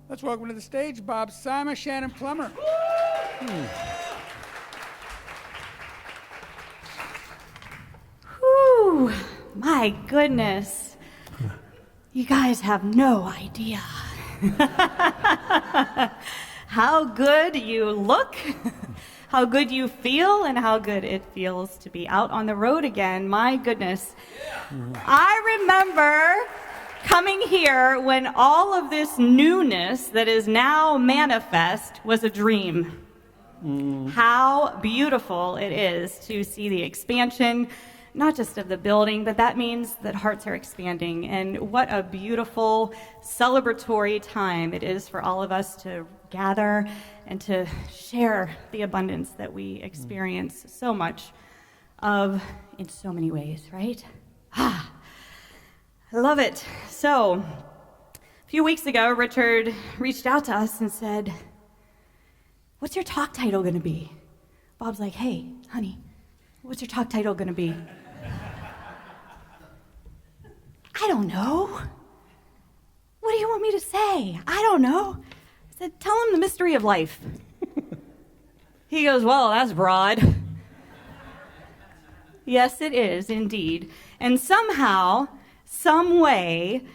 Let's welcome to the stage Bob, Sima, Shannon Plummer. Whew, my goodness. You guys have no idea how good you look, how good you feel, and how good it feels to be out on the road again. My goodness. I remember coming here when all of this newness that is now manifest was a dream. How beautiful it is to see the expansion, not just of the building, but that means that hearts are expanding. And what a beautiful celebratory time it is for all of us to gather and to share the abundance that we experience so much of in so many ways, right? I love it. So, a few weeks ago, Richard reached out to us and said, "What's your talk title going to be?" Bob's like, "Hey, honey, what's your talk title going to be?" "I don't know. What do you want me to say?" "I don't know." I said, "Tell him the mystery of life." He goes, "Well, that's broad." Yes, it is indeed. And somehow, some way,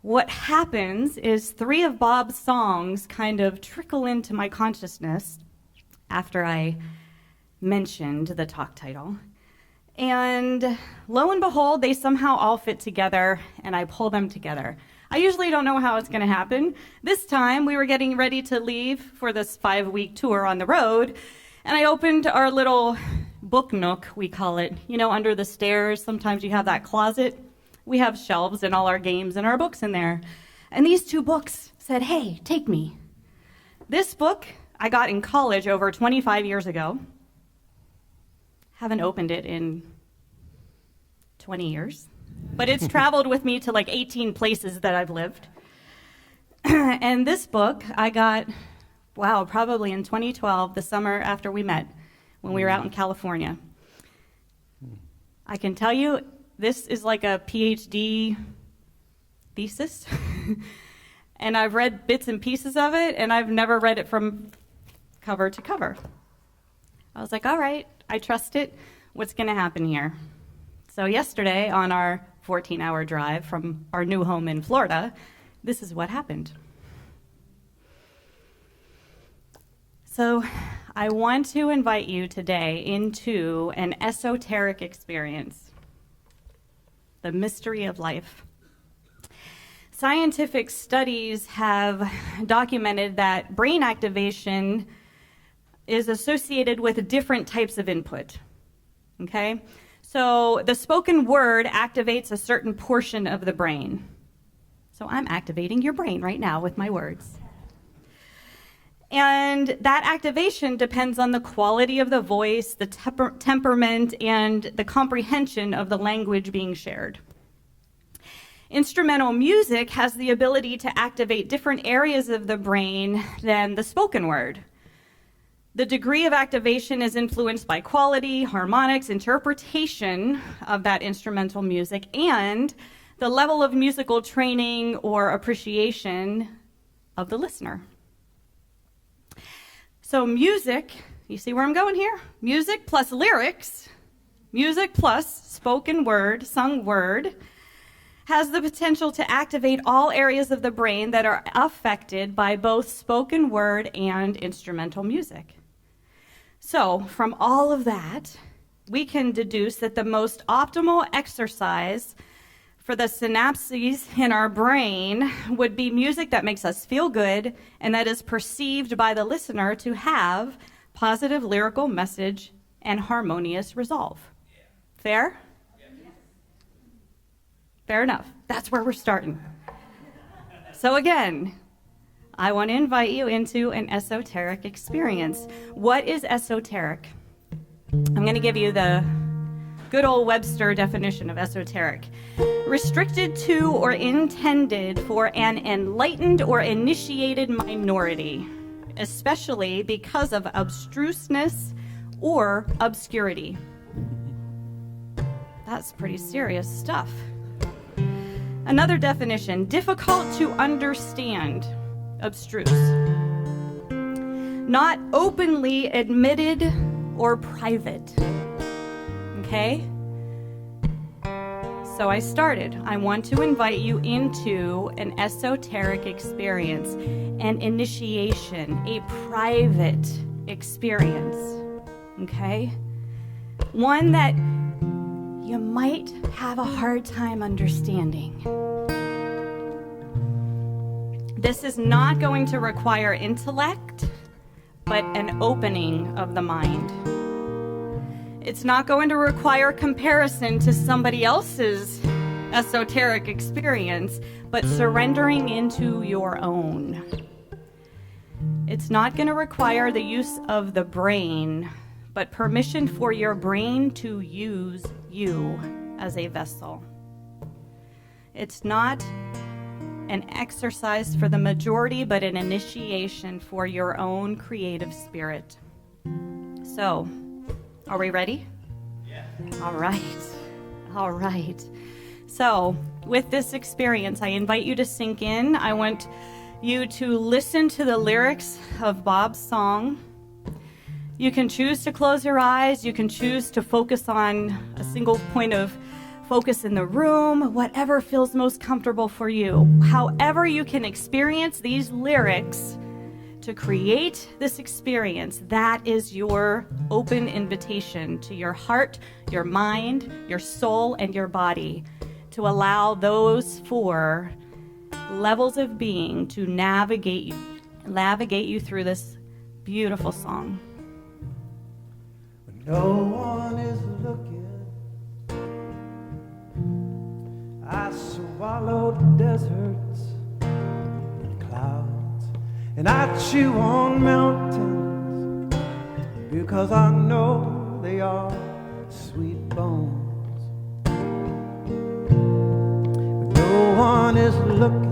what happens is 3 of Bob's songs kind of trickle into my consciousness after I mentioned the talk title. And lo and behold, they somehow all fit together, and I pull them together. I usually don't know how it's going to happen. This time, we were getting ready to leave for this 5-week tour on the road, and I opened our little book nook, we call it. You know, under the stairs, sometimes you have that closet. We have shelves and all our games and our books in there. And these 2 books said, "Hey, take me." This book I got in college over 25 years ago. Haven't opened it in 20 years. But it's traveled with me to like 18 places that I've lived. And this book I got, probably in 2012, the summer after we met, when we were out in California. I can tell you, this is like a PhD thesis. And I've read bits and pieces of it, and I've never read it from cover to cover. I was like, all right, I trust it. What's going to happen here? So yesterday, on our 14-hour drive from our new home in Florida, this is what happened. So I want to invite you today into an esoteric experience, the mystery of life. Scientific studies have documented that brain activation is associated with different types of input, okay? So the spoken word activates a certain portion of the brain. So I'm activating your brain right now with my words. And that activation depends on the quality of the voice, the temperament, and the comprehension of the language being shared. Instrumental music has the ability to activate different areas of the brain than the spoken word. The degree of activation is influenced by quality, harmonics, interpretation of that instrumental music, and the level of musical training or appreciation of the listener. So music, you see where I'm going here? Music plus lyrics, music plus spoken word, sung word, has the potential to activate all areas of the brain that are affected by both spoken word and instrumental music. So from all of that, we can deduce that the most optimal exercise for the synapses in our brain would be music that makes us feel good and that is perceived by the listener to have positive lyrical message and harmonious resolve. Fair? Fair enough. That's where we're starting. So again, I want to invite you into an esoteric experience. What is esoteric? I'm going to give you the good old Webster definition of esoteric. Restricted to or intended for an enlightened or initiated minority, especially because of abstruseness or obscurity. That's pretty serious stuff. Another definition, difficult to understand, abstruse. Not openly admitted or private. Okay? So I started. I want to invite you into an esoteric experience, an initiation, a private experience. Okay? One that you might have a hard time understanding. This is not going to require intellect, but an opening of the mind. It's not going to require comparison to somebody else's esoteric experience, but surrendering into your own. It's not going to require the use of the brain, but permission for your brain to use you as a vessel. It's not an exercise for the majority, but an initiation for your own creative spirit. So, are we ready? Yeah. All right. So, with this experience, I invite you to sink in. I want you to listen to the lyrics of Bob's song. You can choose to close your eyes. You can choose to focus on a single point of focus in the room, whatever feels most comfortable for you. However you can experience these lyrics to create this experience, that is your open invitation to your heart, your mind, your soul, and your body to allow those 4 levels of being to navigate you through this beautiful song. When no one is looking, I swallow the deserts and clouds, and I chew on mountains because I know they are sweet bones. When no one is looking,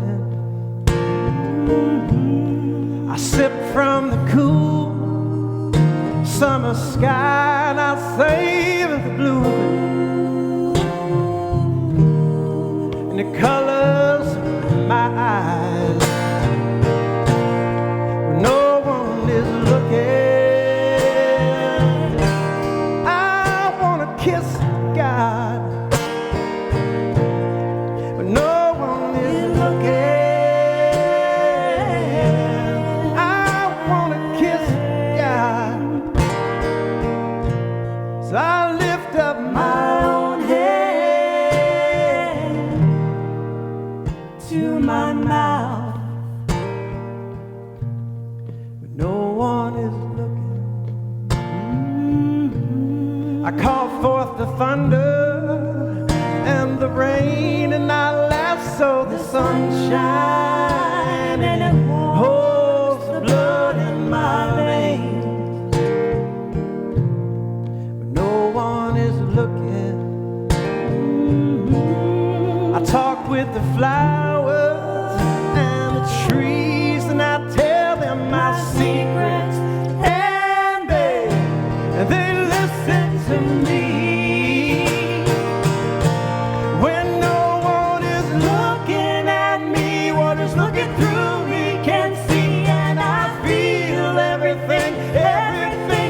I sip from the cool summer sky and I savor the blue and the colors of my eyes. When no one is looking, I want to kiss God. When no one is looking, I want to kiss God. So I lift up my own hand to my mouth when no one is looking. I call forth the thunder and the rain, and I lasso the sunshine, and it holds the blood in my veins. When no one is looking, I talk with the flowers and the trees, and I tell them my secrets, and they listen to me. When no one is looking at me, what is looking through me can see, and I feel everything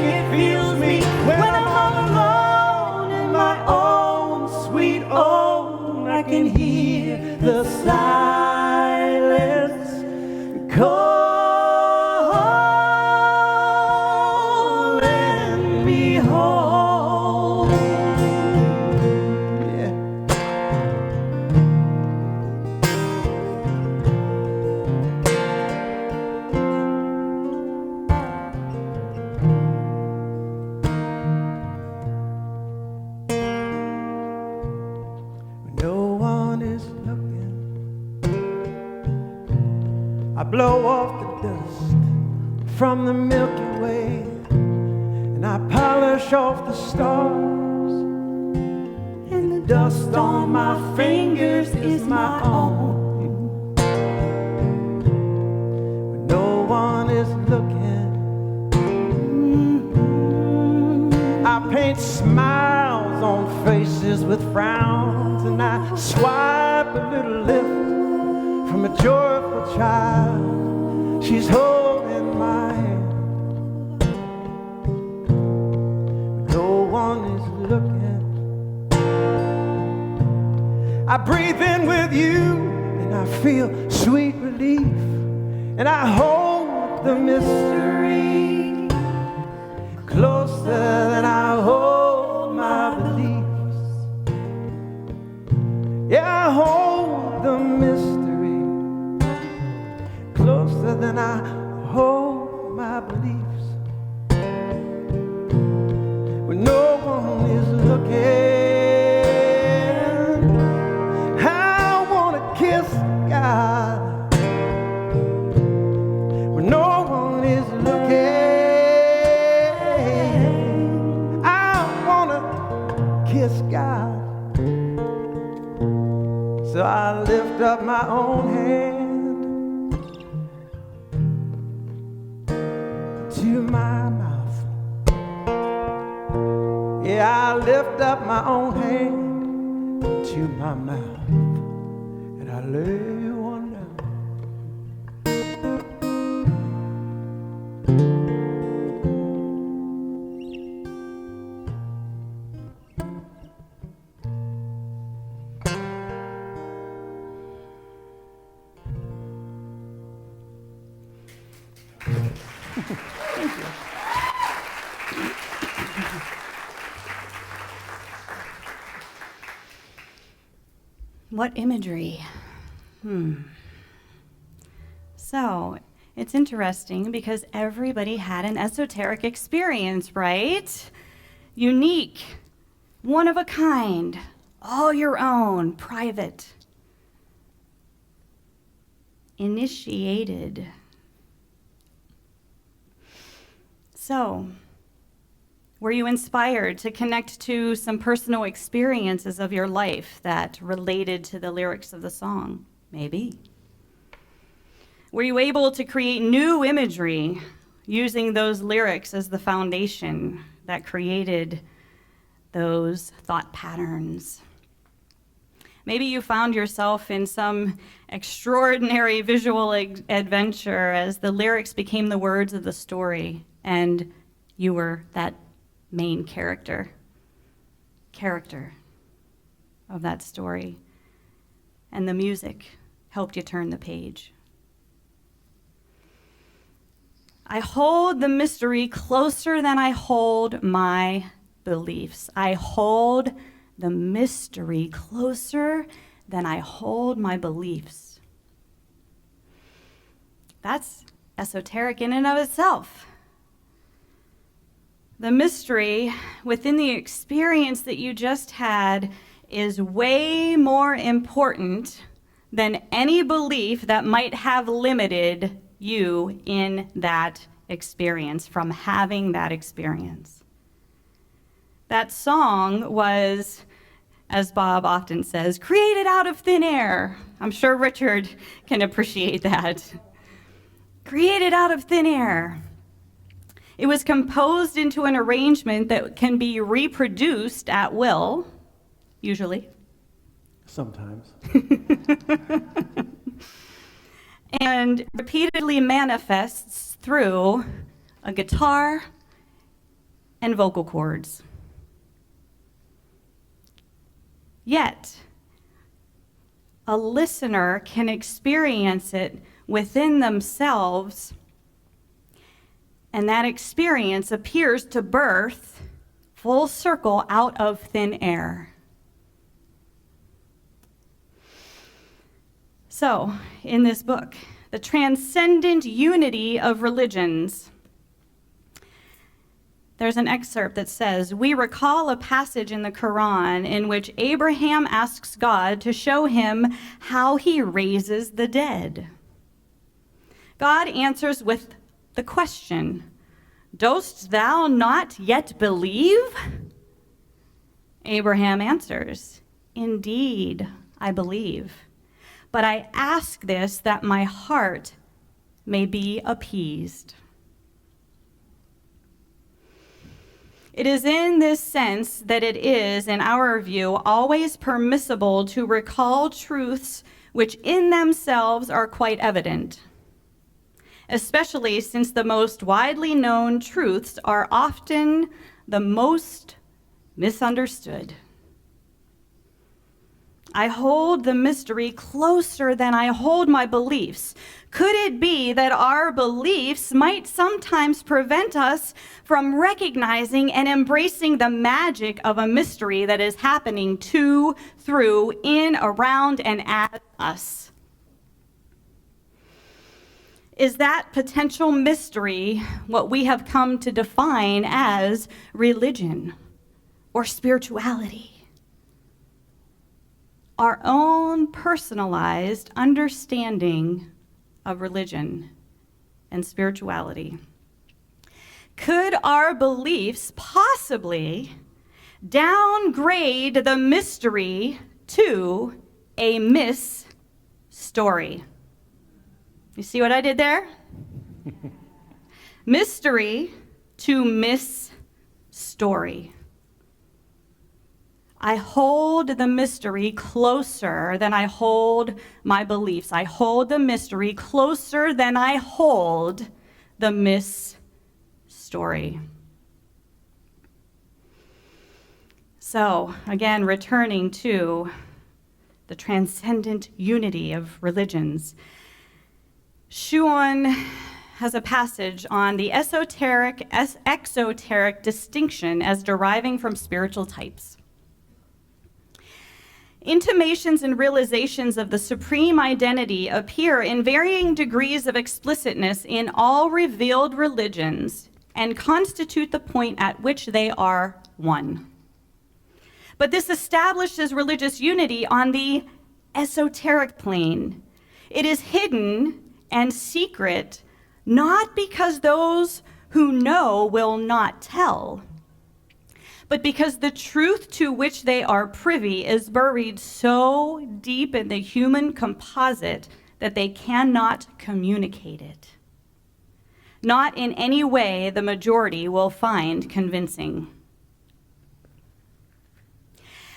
it feels me. When I'm all alone in my own sweet own, I can hear the silence calling me home. Yeah. When no one is looking, I blow off the dust from the Milky Way, and I polish off the stars, and the dust on my fingers is my own. When no one is looking, I paint smiles on faces with frowns, and I swipe a little lift from a joyful child she's holding my hand. No one is looking. I breathe in with you and I feel sweet relief, and I hold the mystery closer than I hold my beliefs. Yeah, I hold the mystery closer than I hold my beliefs. When no one is looking, I wanna kiss God. When no one is looking, I wanna kiss God. So I lift up my own hand to my mouth. Yeah, I lift up my own hand to my mouth, and I lay one down. What imagery? So, it's interesting because everybody had an esoteric experience, right? Unique, one of a kind, all your own, private. Initiated. So, were you inspired to connect to some personal experiences of your life that related to the lyrics of the song? Maybe. Were you able to create new imagery using those lyrics as the foundation that created those thought patterns? Maybe you found yourself in some extraordinary visual adventure as the lyrics became the words of the story, and you were that main character of that story, and the music helped you turn the page. I hold the mystery closer than I hold my beliefs. I hold the mystery closer than I hold my beliefs. That's esoteric in and of itself. The mystery within the experience that you just had is way more important than any belief that might have limited you in that experience, from having that experience. That song was, as Bob often says, created out of thin air. I'm sure Richard can appreciate that. Created out of thin air. It was composed into an arrangement that can be reproduced at will, usually. Sometimes. And repeatedly manifests through a guitar and vocal cords. Yet, a listener can experience it within themselves, and that experience appears to birth full circle out of thin air. So, in this book, The Transcendent Unity of Religions, there's an excerpt that says, we recall a passage in the Quran in which Abraham asks God to show him how he raises the dead. God answers with the question, dost thou not yet believe? Abraham answers, indeed, I believe. But I ask this that my heart may be appeased. It is in this sense that it is, in our view, always permissible to recall truths which in themselves are quite evident, especially since the most widely known truths are often the most misunderstood. I hold the mystery closer than I hold my beliefs. Could it be that our beliefs might sometimes prevent us from recognizing and embracing the magic of a mystery that is happening to, through, in, around, and at us? Is that potential mystery what we have come to define as religion or spirituality? Our own personalized understanding of religion and spirituality. Could our beliefs possibly downgrade the mystery to a mis-story? You see what I did there? Mystery to mis-story. I hold the mystery closer than I hold my beliefs. I hold the mystery closer than I hold the mis-story. So, again, returning to the transcendent unity of religions. Schuon has a passage on the esoteric-exoteric distinction as deriving from spiritual types. Intimations and realizations of the supreme identity appear in varying degrees of explicitness in all revealed religions and constitute the point at which they are one. But this establishes religious unity on the esoteric plane. It is hidden and secret, not because those who know will not tell, but because the truth to which they are privy is buried so deep in the human composite that they cannot communicate it. Not in any way the majority will find convincing.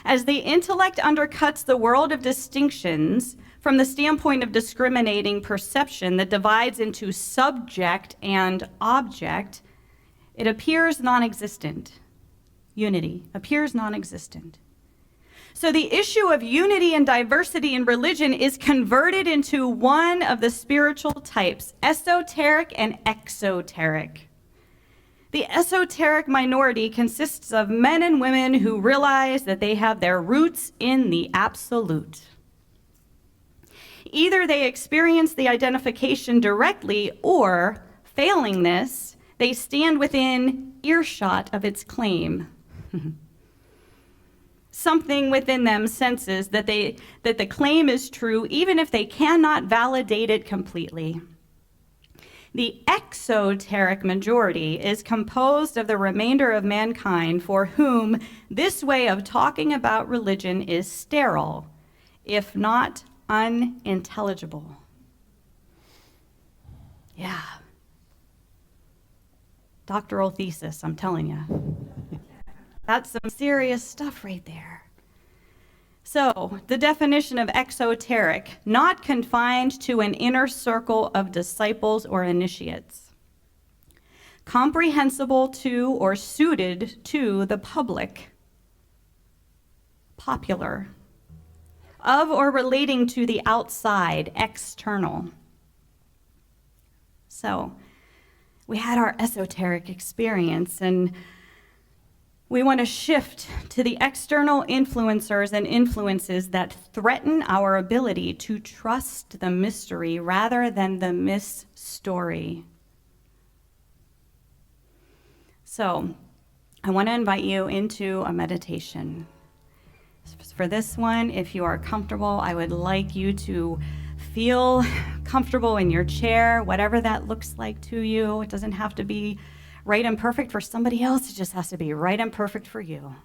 As the intellect undercuts the world of distinctions from the standpoint of discriminating perception that divides into subject and object, it appears non-existent. Unity appears non-existent. So the issue of unity and diversity in religion is converted into one of the spiritual types, esoteric and exoteric. The esoteric minority consists of men and women who realize that they have their roots in the absolute. Either they experience the identification directly, or, failing this, they stand within earshot of its claim. Something within them senses that the claim is true, even if they cannot validate it completely. The exoteric majority is composed of the remainder of mankind for whom this way of talking about religion is sterile, if not unintelligible. Yeah. Doctoral thesis, I'm telling you. That's some serious stuff right there. So, the definition of exoteric, not confined to an inner circle of disciples or initiates. Comprehensible to or suited to the public. Popular. Of or relating to the outside, external. So, we had our esoteric experience, and we want to shift to the external influencers and influences that threaten our ability to trust the mystery rather than the mis-story. So, I want to invite you into a meditation. For this one, if you are comfortable, I would like you to feel comfortable in your chair, whatever that looks like to you. It doesn't have to be right and perfect for somebody else. It just has to be right and perfect for you.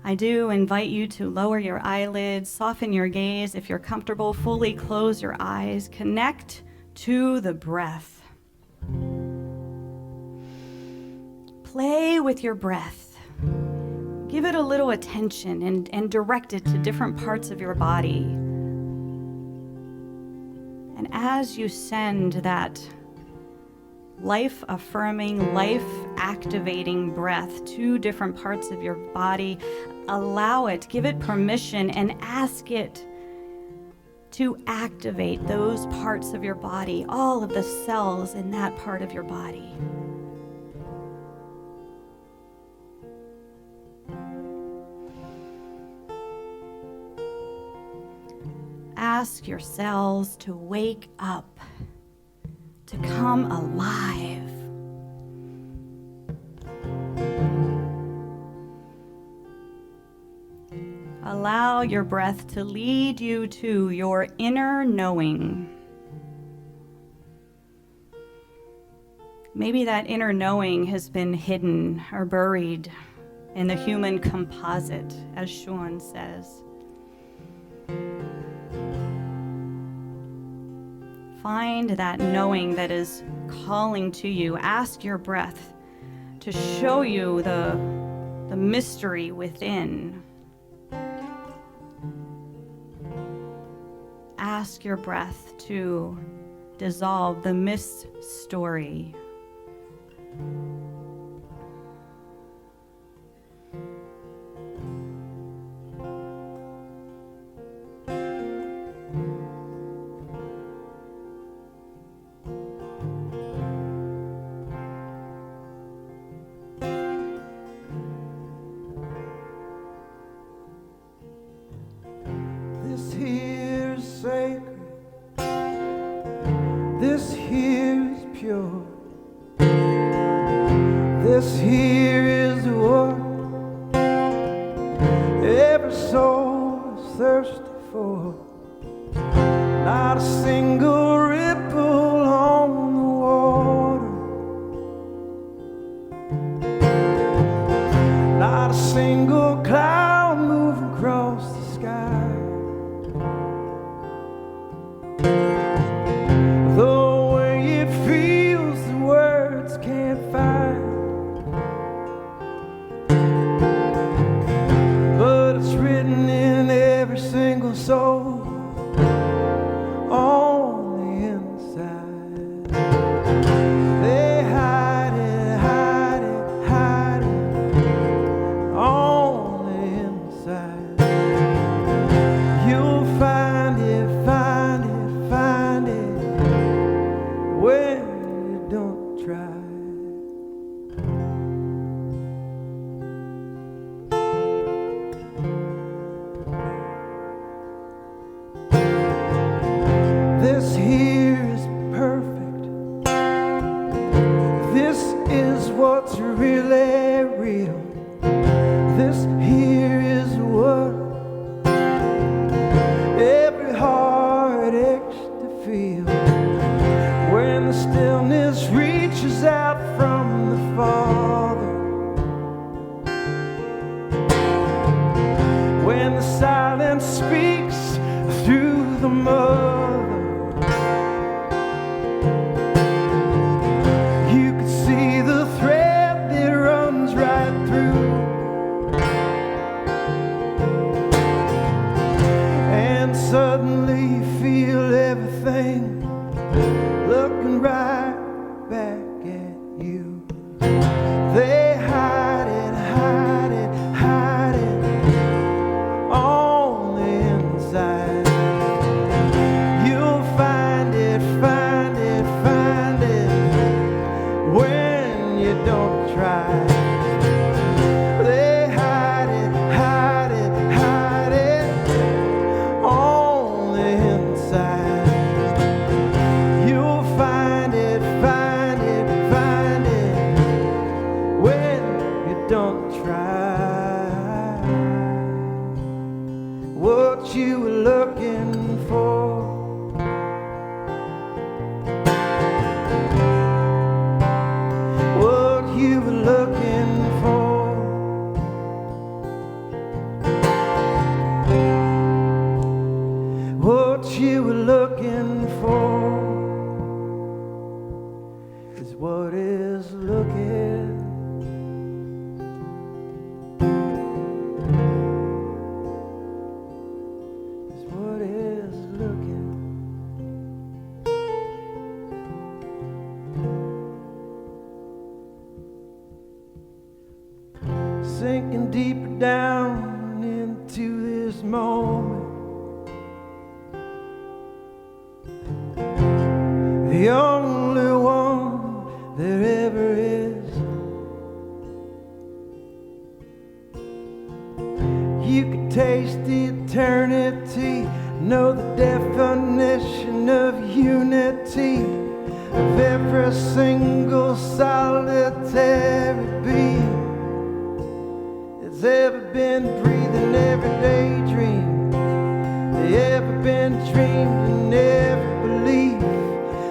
I do invite you to lower your eyelids, soften your gaze. If you're comfortable, fully close your eyes. Connect to the breath. Play with your breath. Give it a little attention and direct it to different parts of your body. And as you send that life-affirming, life-activating breath to different parts of your body, allow it, give it permission, and ask it to activate those parts of your body, all of the cells in that part of your body. Ask your cells to wake up, to come alive. Allow your breath to lead you to your inner knowing. Maybe that inner knowing has been hidden or buried in the human composite, as Shaman says. Find that knowing that is calling to you. Ask your breath to show you the mystery within. Ask your breath to dissolve the mystery. This here is sacred. This here is pure. This here is what every soul is thirsty for. Not a single ripple on the water. Not a single cloud moving across the sky. The way it feels, the words can't find. But it's written in every single soul on the inside. They hide it, hide it, hide it on the inside. You'll find it, find it, find it when you don't try. This here is perfect. This is what's really real. This here is what every heart aches to feel. When the stillness reaches out from the Father. When the silence speaks through the mother. You can see the thread that runs right through. And suddenly you feel everything looking right back at you. They hide it, hide it, hide it on the inside. You'll find it, find it, find it when you don't try. They hide it, hide it, hide it on the inside. You'll find it, find it, find it when you don't try. What you were looking for. What you were looking for. What you were looking for is what is looking. Is what is looking. sinking deeper down into this moment. The only one there ever is. You could taste eternity, know the definition of unity, of every single solitary being that's ever been breathing every daydream, they ever been dreamed and every belief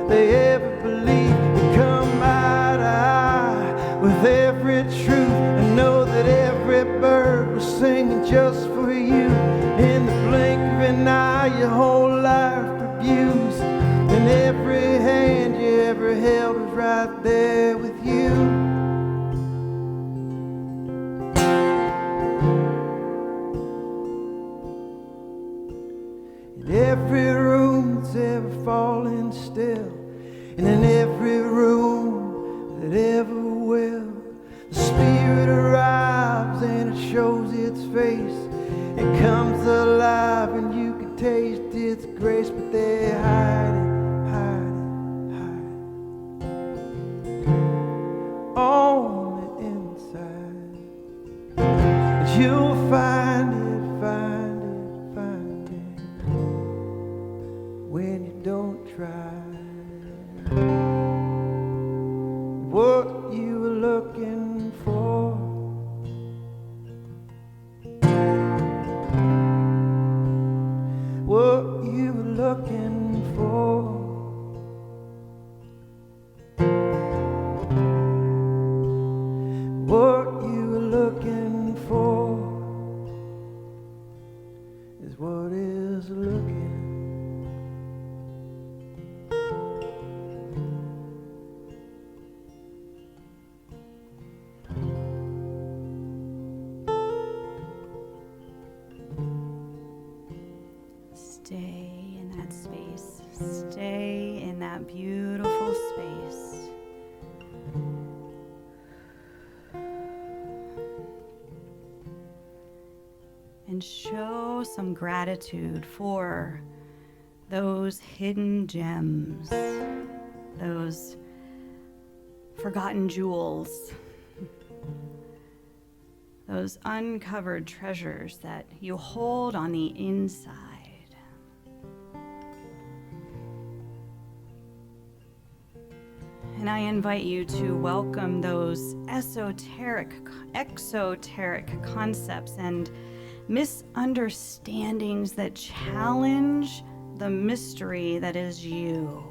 they ever believed. You come eye to eye with every truth and know that every bird was singing just for you. In the blink of an eye your whole life abused, and every hand you ever held was right there with you. In every room that's ever fallen still, and in every room that ever will, the spirit arrives and it shows its face. It comes alive and you can taste its grace, but they hide it, hide it, hide it on the inside. But you'll find it, find it, find it when you don't try. What you were looking for, what you were looking for, what you were looking for is what is looking. Stay in that space. Stay in that beautiful space. And show some gratitude for those hidden gems, those forgotten jewels, those uncovered treasures that you hold on the inside. And I invite you to welcome those exoteric concepts and misunderstandings that challenge the mystery that is you.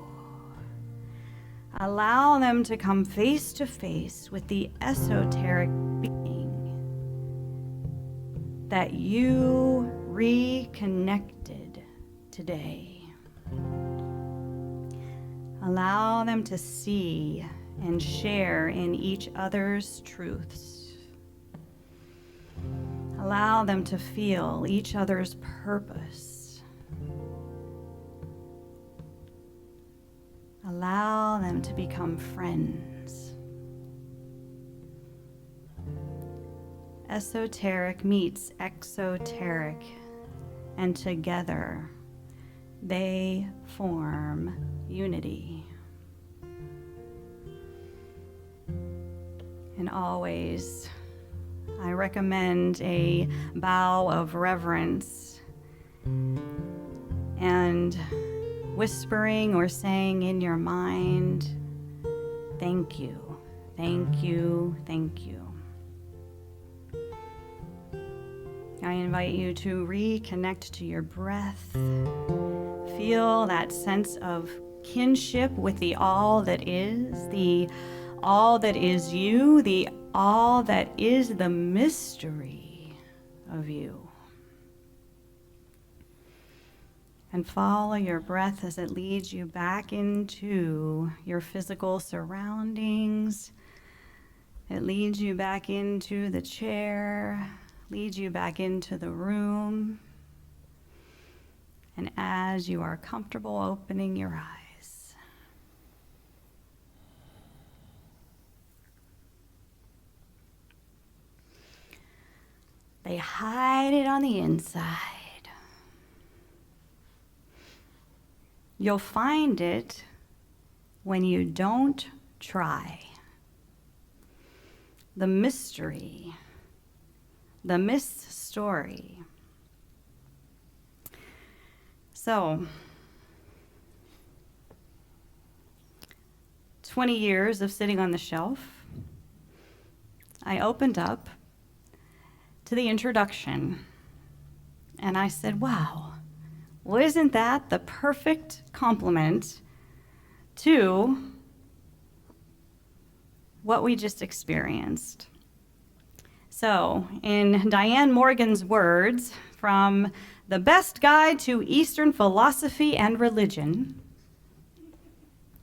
Allow them to come face to face with the esoteric being that you reconnected today. Allow them to see and share in each other's truths. Allow them to feel each other's purpose. Allow them to become friends. Esoteric meets exoteric, and together they form unity. And always, I recommend a bow of reverence and whispering or saying in your mind, thank you, thank you, thank you. I invite you to reconnect to your breath. Feel that sense of kinship with the all that is, the all that is you, the all that is the mystery of you. And follow your breath as it leads you back into your physical surroundings. It leads you back into the chair, leads you back into the room. And as you are comfortable opening your eyes, they hide it on the inside. You'll find it when you don't try. The mystery, the missed story. So, 20 years of sitting on the shelf, I opened up to the introduction and I said, wow, well, isn't that the perfect complement to what we just experienced? So, in Diane Morgan's words from The Best Guide to Eastern Philosophy and Religion,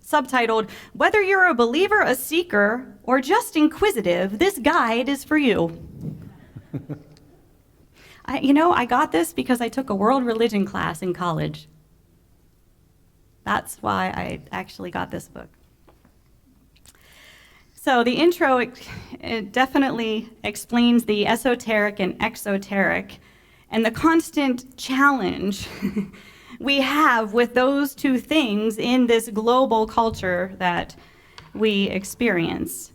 subtitled, Whether You're a Believer, a Seeker, or Just Inquisitive, this guide is for you. I got this because I took a world religion class in college. That's why I actually got this book. So the intro, it definitely explains the esoteric and exoteric and the constant challenge we have with those two things in this global culture that we experience.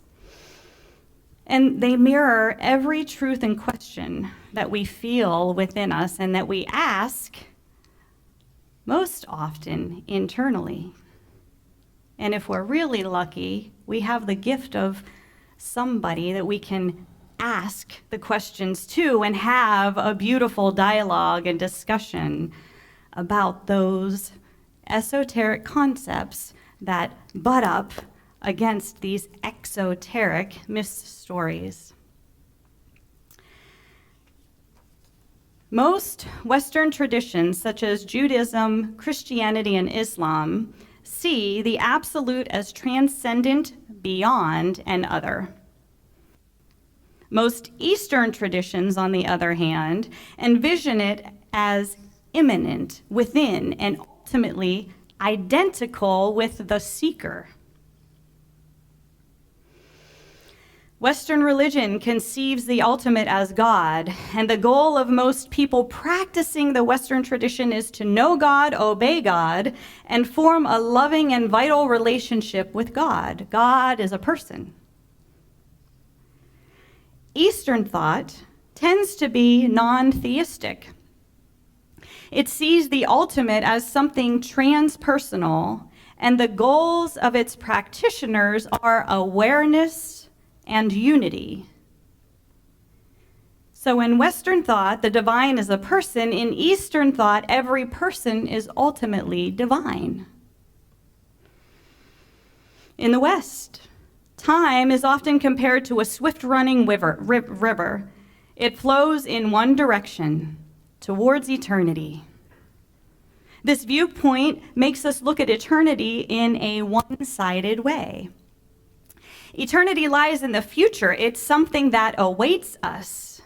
And they mirror every truth and question that we feel within us and that we ask most often internally. And if we're really lucky, we have the gift of somebody that we can ask the questions to and have a beautiful dialogue and discussion about those esoteric concepts that butt up against these exoteric myth-stories. Most Western traditions, such as Judaism, Christianity, and Islam, see the absolute as transcendent, beyond, and other. Most Eastern traditions, on the other hand, envision it as immanent, within, and ultimately identical with the seeker. Western religion conceives the ultimate as God, and the goal of most people practicing the Western tradition is to know God, obey God, and form a loving and vital relationship with God. God is a person. Eastern thought tends to be non-theistic. It sees the ultimate as something transpersonal, and the goals of its practitioners are awareness and unity. So in Western thought, the divine is a person. In Eastern thought, every person is ultimately divine. In the West, time is often compared to a swift-running river. It flows in one direction, towards eternity. This viewpoint makes us look at eternity in a one-sided way. Eternity lies in the future. It's something that awaits us.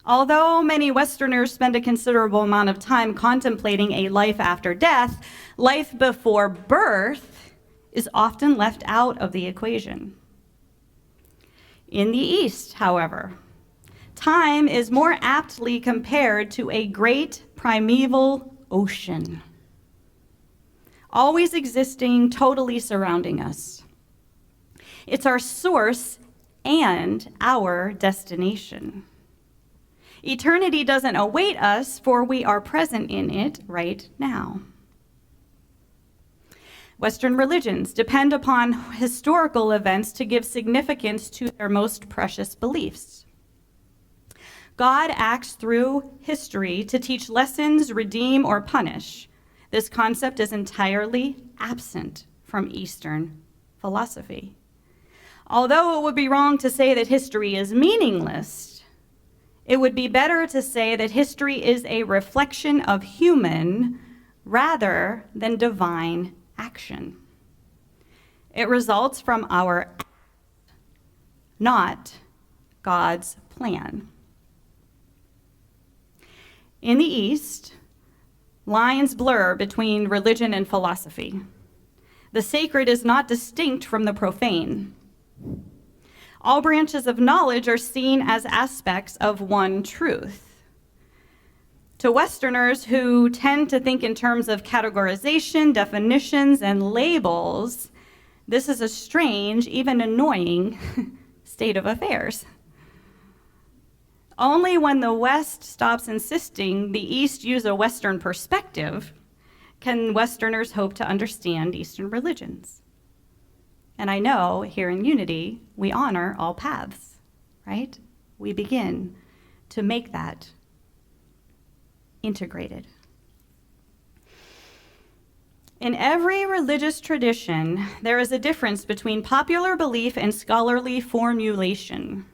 Although many Westerners spend a considerable amount of time contemplating a life after death, life before birth is often left out of the equation. In the East, however, time is more aptly compared to a great primeval ocean, always existing, totally surrounding us. It's our source and our destination. Eternity doesn't await us, for we are present in it right now. Western religions depend upon historical events to give significance to their most precious beliefs. God acts through history to teach lessons, redeem, or punish. This concept is entirely absent from Eastern philosophy. Although it would be wrong to say that history is meaningless, it would be better to say that history is a reflection of human rather than divine action. It results from our acts, not God's plan. In the East, lines blur between religion and philosophy. The sacred is not distinct from the profane. All branches of knowledge are seen as aspects of one truth. To Westerners who tend to think in terms of categorization, definitions, and labels, this is a strange, even annoying state of affairs. Only when the West stops insisting the East use a Western perspective can Westerners hope to understand Eastern religions. And I know here in Unity, we honor all paths, right? We begin to make that integrated. In every religious tradition, there is a difference between popular belief and scholarly formulation.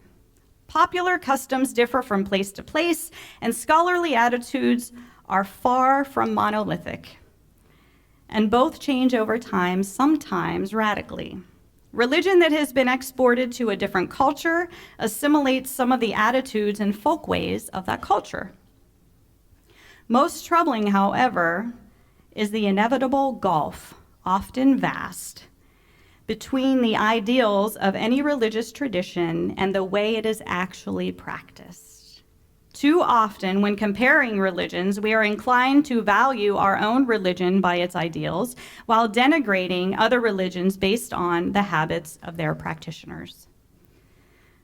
Popular customs differ from place to place, and scholarly attitudes are far from monolithic. And both change over time, sometimes radically. Religion that has been exported to a different culture assimilates some of the attitudes and folkways of that culture. Most troubling, however, is the inevitable gulf, often vast, between the ideals of any religious tradition and the way it is actually practiced. Too often, when comparing religions, we are inclined to value our own religion by its ideals, while denigrating other religions based on the habits of their practitioners.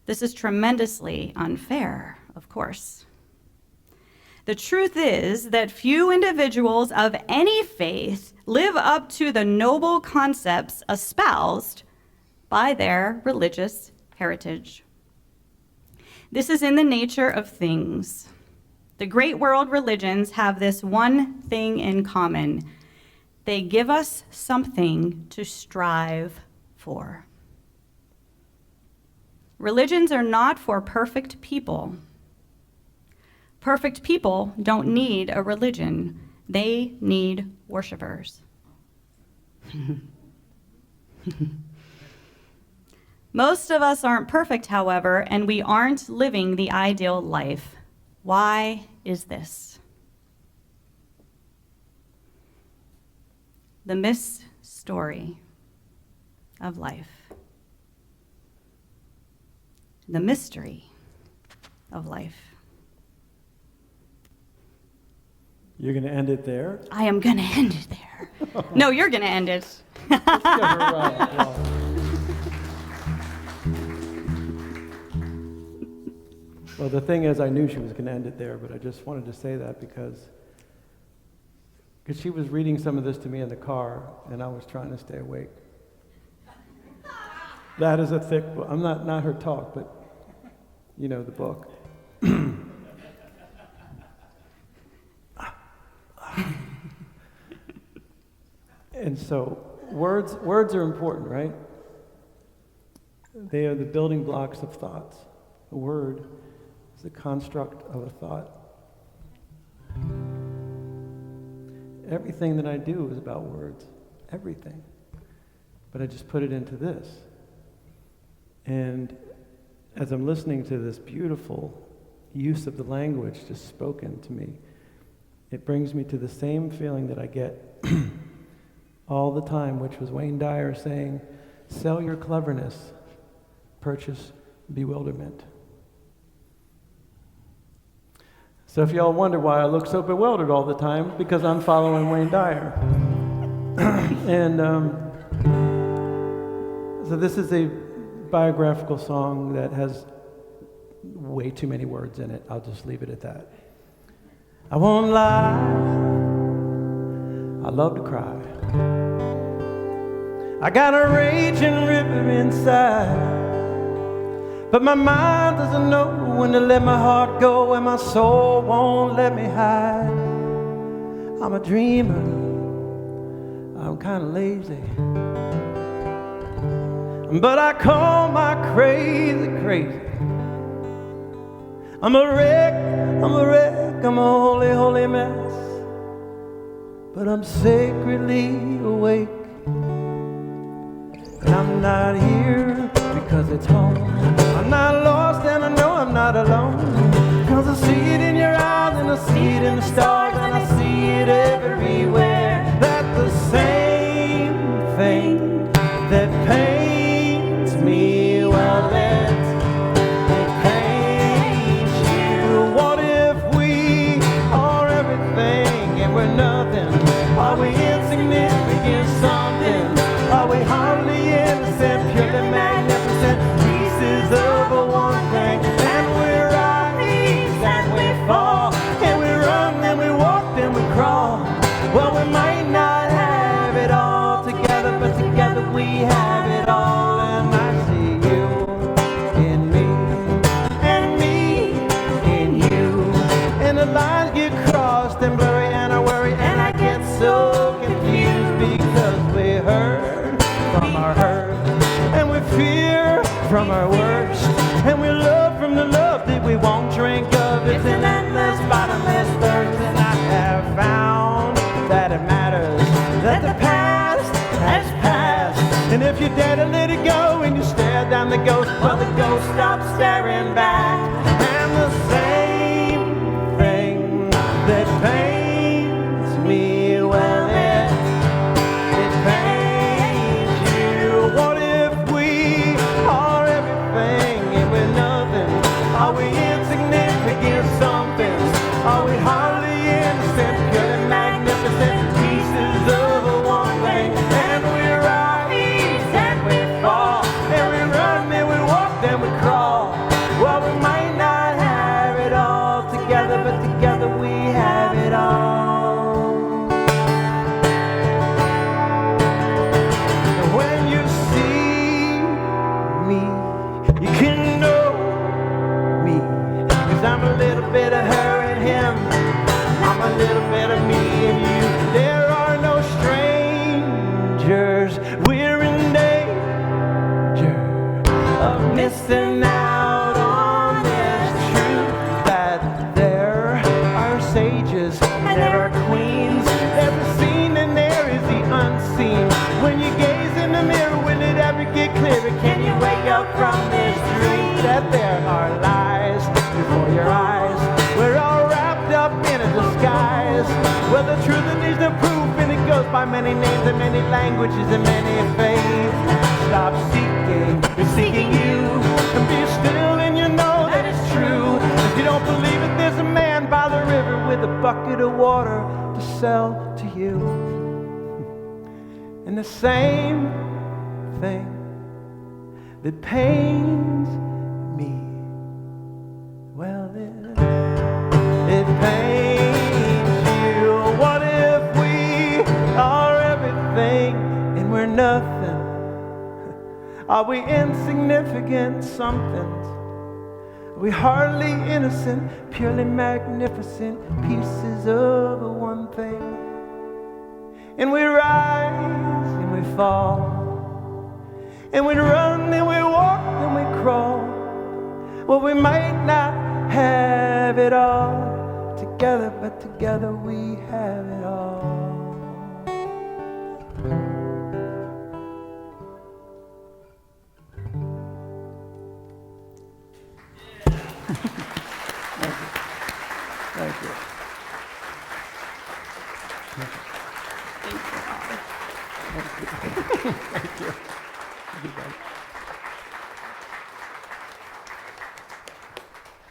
This is tremendously unfair, of course. The truth is that few individuals of any faith live up to the noble concepts espoused by their religious heritage. This is in the nature of things. The great world religions have this one thing in common. They give us something to strive for. Religions are not for perfect people. Perfect people don't need a religion. They need worshipers. Most of us aren't perfect, however, and we aren't living the ideal life. Why is this? The missed story of life. The mystery of life. You're going to end it there? I am going to end it there. No, you're going to end it. Let's give her a round of applause. Well, the thing is, I knew she was going to end it there, but I just wanted to say that because she was reading some of this to me in the car, and I was trying to stay awake. That is a thick book. I'm not her talk, but you know the book. And so words are important, right? They are the building blocks of thoughts. A word is the construct of a thought. Everything that I do is about words. Everything. But I just put it into this. And as I'm listening to this beautiful use of the language just spoken to me, it brings me to the same feeling that I get all the time, which was Wayne Dyer saying, sell your cleverness, purchase bewilderment. So if y'all wonder why I look so bewildered all the time, because I'm following Wayne Dyer. And so this is a biographical song that has way too many words in it. I'll just leave it at that. I won't lie, I love to cry. I got a raging river inside, but my mind doesn't know when to let my heart go, and my soul won't let me hide. I'm a dreamer, I'm kind of lazy, but I call my crazy crazy. I'm a wreck, I'm a holy, holy mess, but I'm sacredly awake. And I'm not here because it's home. I'm not lost and I know I'm not alone, because I see it in your eyes and I see it in the stars and I see it everywhere, that the same thing that pains me, well, it's you dare to let it go and you stare down the ghost, well, the ghost stops staring back. And the same thing that pains me, well, it pains you. What if we are everything and we're nothing? Are we insignificant somethings? Are we hardly innocent, purely magnificent pieces of one thing? And we rise and we fall, and we run and we walk, then we crawl. Well, we might not have it all together, but together we have it all. And when you see me, you can know me, 'cause I'm a little bit of her and him, I'm a little bit of me and you. There are no strangers, we're in danger of missing out on this truth, that there are sages and there are queens. There's the seen and there is the unseen. When you gaze in the mirror, will it ever get clearer? Can you wake up from this dream that there are lies before your eyes? We're all wrapped up in a disguise. Well, the truth needs no proof, and it goes by many names and many languages and many faiths. Stop seeking, you're seeking you, and be still and you know that it's true. If you don't believe it, there's a man by the river with a bucket of water to sell to you. And the same thing that pains me, well, it pains you. What if we are everything and we're nothing? Are we insignificant somethings? Are we hardly innocent, purely magnificent pieces of one thing? And we rise and we fall, and we run and we walk and we crawl. Well, we might not have it all together, but together we have it all. Thank you. Thank you. Thank you.